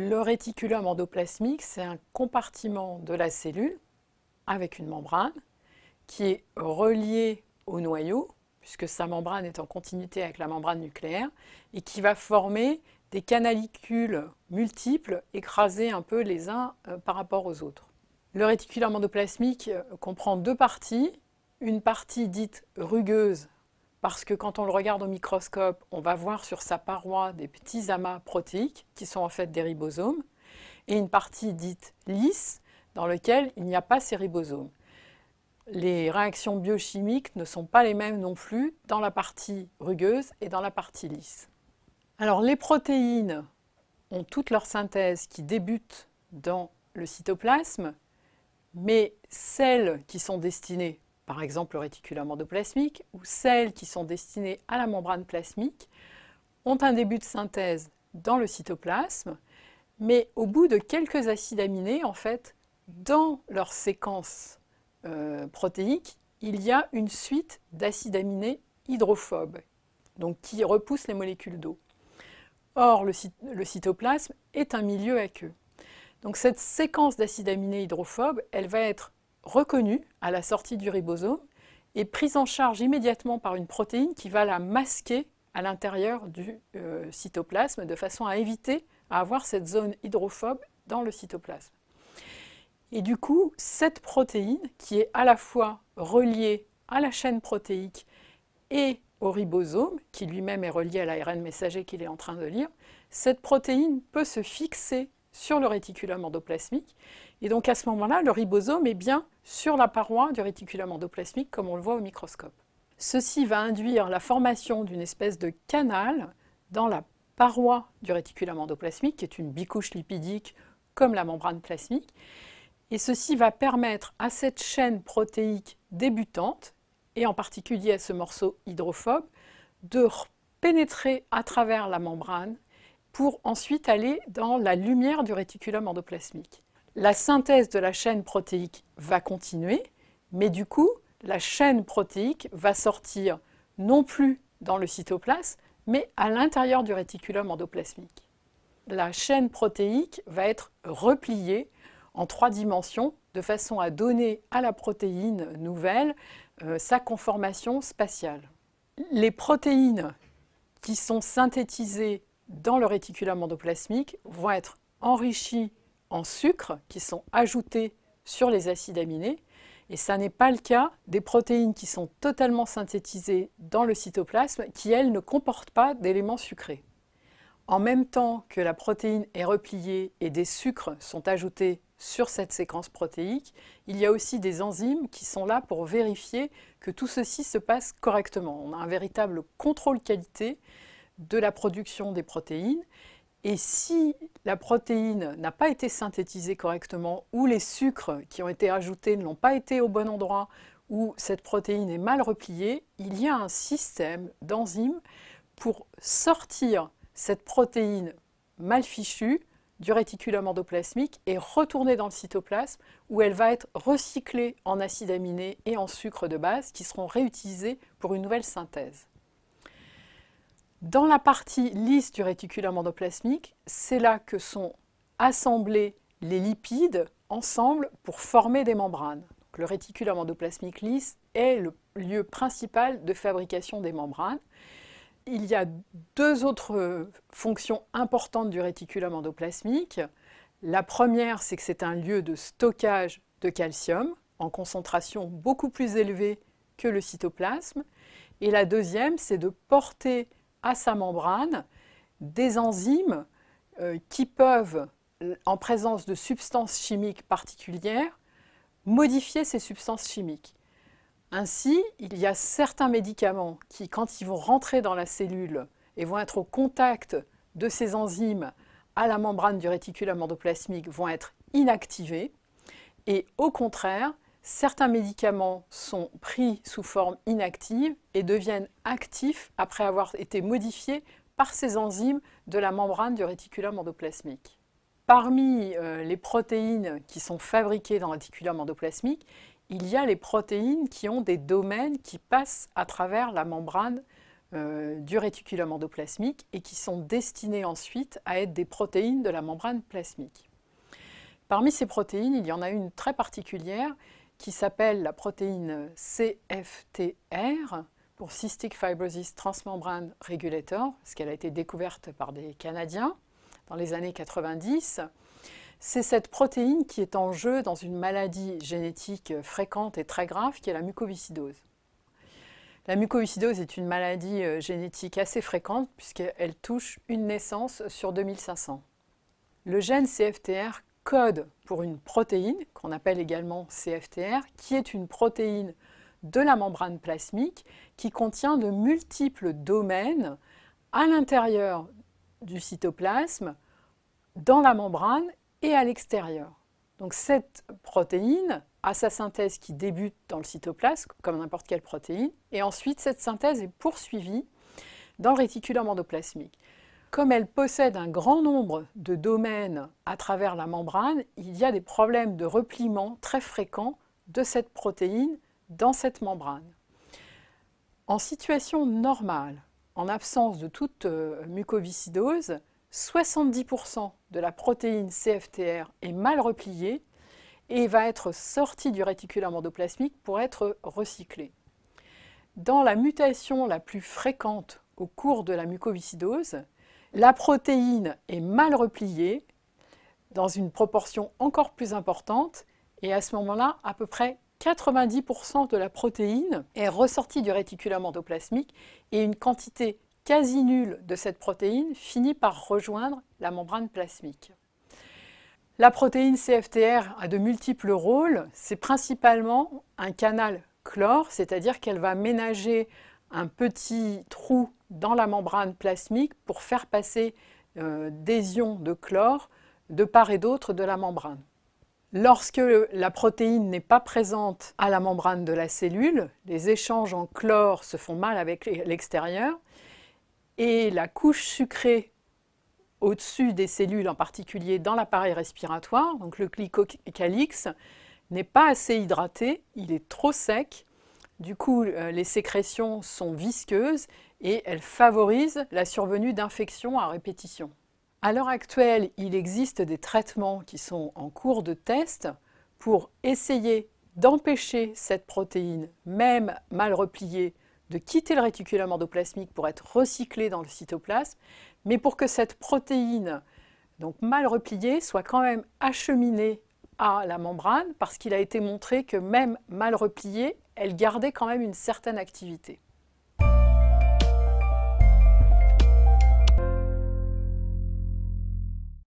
Le réticulum endoplasmique, c'est un compartiment de la cellule avec une membrane qui est reliée au noyau, puisque sa membrane est en continuité avec la membrane nucléaire, et qui va former des canalicules multiples écrasés un peu les uns par rapport aux autres. Le réticulum endoplasmique comprend deux parties, une partie dite rugueuse, parce que quand on le regarde au microscope, on va voir sur sa paroi des petits amas protéiques qui sont en fait des ribosomes, et une partie dite lisse, dans laquelle il n'y a pas ces ribosomes. Les réactions biochimiques ne sont pas les mêmes non plus dans la partie rugueuse et dans la partie lisse. Alors les protéines ont toute leur synthèse qui débute dans le cytoplasme, mais celles qui sont destinées, par exemple le réticulum endoplasmique, ou celles qui sont destinées à la membrane plasmique, ont un début de synthèse dans le cytoplasme, mais au bout de quelques acides aminés, en fait, dans leur séquence protéique, il y a une suite d'acides aminés hydrophobes, donc qui repoussent les molécules d'eau. Or, le cytoplasme est un milieu aqueux. Donc cette séquence d'acides aminés hydrophobes, elle va être reconnue à la sortie du ribosome et prise en charge immédiatement par une protéine qui va la masquer à l'intérieur du cytoplasme de façon à éviter à avoir cette zone hydrophobe dans le cytoplasme. Et du coup, cette protéine, qui est à la fois reliée à la chaîne protéique et au ribosome, qui lui-même est relié à l'ARN messager qu'il est en train de lire, cette protéine peut se fixer sur le réticulum endoplasmique. Et donc à ce moment-là, le ribosome est bien sur la paroi du réticulum endoplasmique, comme on le voit au microscope. Ceci va induire la formation d'une espèce de canal dans la paroi du réticulum endoplasmique, qui est une bicouche lipidique comme la membrane plasmique. Et ceci va permettre à cette chaîne protéique débutante, et en particulier à ce morceau hydrophobe, de pénétrer à travers la membrane pour ensuite aller dans la lumière du réticulum endoplasmique. La synthèse de la chaîne protéique va continuer, mais du coup, la chaîne protéique va sortir non plus dans le cytoplasme, mais à l'intérieur du réticulum endoplasmique. La chaîne protéique va être repliée en 3 dimensions, de façon à donner à la protéine nouvelle sa conformation spatiale. Les protéines qui sont synthétisées dans le réticulum endoplasmique vont être enrichies en sucres qui sont ajoutés sur les acides aminés, et ça n'est pas le cas des protéines qui sont totalement synthétisées dans le cytoplasme, qui elles ne comportent pas d'éléments sucrés. En même temps que la protéine est repliée et des sucres sont ajoutés sur cette séquence protéique, il y a aussi des enzymes qui sont là pour vérifier que tout ceci se passe correctement. On a un véritable contrôle qualité de la production des protéines, et si la protéine n'a pas été synthétisée correctement, ou les sucres qui ont été ajoutés ne l'ont pas été au bon endroit, ou cette protéine est mal repliée, il y a un système d'enzymes pour sortir cette protéine mal fichue du réticulum endoplasmique et retourner dans le cytoplasme, où elle va être recyclée en acides aminés et en sucres de base qui seront réutilisés pour une nouvelle synthèse. Dans la partie lisse du réticulum endoplasmique, c'est là que sont assemblés les lipides ensemble pour former des membranes. Donc, le réticulum endoplasmique lisse est le lieu principal de fabrication des membranes. Il y a 2 autres fonctions importantes du réticulum endoplasmique. La première, c'est que c'est un lieu de stockage de calcium en concentration beaucoup plus élevée que le cytoplasme. Et la deuxième, c'est de porter à sa membrane des enzymes qui peuvent, en présence de substances chimiques particulières, modifier ces substances chimiques. Ainsi, il y a certains médicaments qui, quand ils vont rentrer dans la cellule et vont être au contact de ces enzymes à la membrane du réticulum endoplasmique, vont être inactivés. Et au contraire, certains médicaments sont pris sous forme inactive et deviennent actifs après avoir été modifiés par ces enzymes de la membrane du réticulum endoplasmique. Parmi les protéines qui sont fabriquées dans le réticulum endoplasmique, il y a les protéines qui ont des domaines qui passent à travers la membrane du réticulum endoplasmique et qui sont destinées ensuite à être des protéines de la membrane plasmique. Parmi ces protéines, il y en a une très particulière qui s'appelle la protéine CFTR, pour Cystic Fibrosis Transmembrane Regulator, parce qu'elle a été découverte par des Canadiens dans les années 90. C'est cette protéine qui est en jeu dans une maladie génétique fréquente et très grave qui est la mucoviscidose. La mucoviscidose est une maladie génétique assez fréquente puisqu'elle touche une naissance sur 2500. Le gène CFTR code pour une protéine, qu'on appelle également CFTR, qui est une protéine de la membrane plasmique qui contient de multiples domaines à l'intérieur du cytoplasme, dans la membrane et à l'extérieur. Donc cette protéine a sa synthèse qui débute dans le cytoplasme, comme n'importe quelle protéine, et ensuite cette synthèse est poursuivie dans le réticulum endoplasmique. Comme elle possède un grand nombre de domaines à travers la membrane, il y a des problèmes de repliement très fréquents de cette protéine dans cette membrane. En situation normale, en absence de toute mucoviscidose, 70% de la protéine CFTR est mal repliée et va être sortie du réticulum endoplasmique pour être recyclée. Dans la mutation la plus fréquente au cours de la mucoviscidose, la protéine est mal repliée dans une proportion encore plus importante et à ce moment-là, à peu près 90% de la protéine est ressortie du réticulum endoplasmique et une quantité quasi nulle de cette protéine finit par rejoindre la membrane plasmique. La protéine CFTR a de multiples rôles. C'est principalement un canal chlore, c'est-à-dire qu'elle va ménager un petit trou dans la membrane plasmique pour faire passer des ions de chlore de part et d'autre de la membrane. Lorsque la protéine n'est pas présente à la membrane de la cellule, les échanges en chlore se font mal avec l'extérieur et la couche sucrée au-dessus des cellules, en particulier dans l'appareil respiratoire, donc le glycocalyx, n'est pas assez hydraté, il est trop sec. Du coup, les sécrétions sont visqueuses et elles favorisent la survenue d'infections à répétition. À l'heure actuelle, il existe des traitements qui sont en cours de test pour essayer d'empêcher cette protéine, même mal repliée, de quitter le réticulum endoplasmique pour être recyclée dans le cytoplasme, mais pour que cette protéine, donc mal repliée, soit quand même acheminée à la membrane, parce qu'il a été montré que même mal repliée, elle gardait quand même une certaine activité.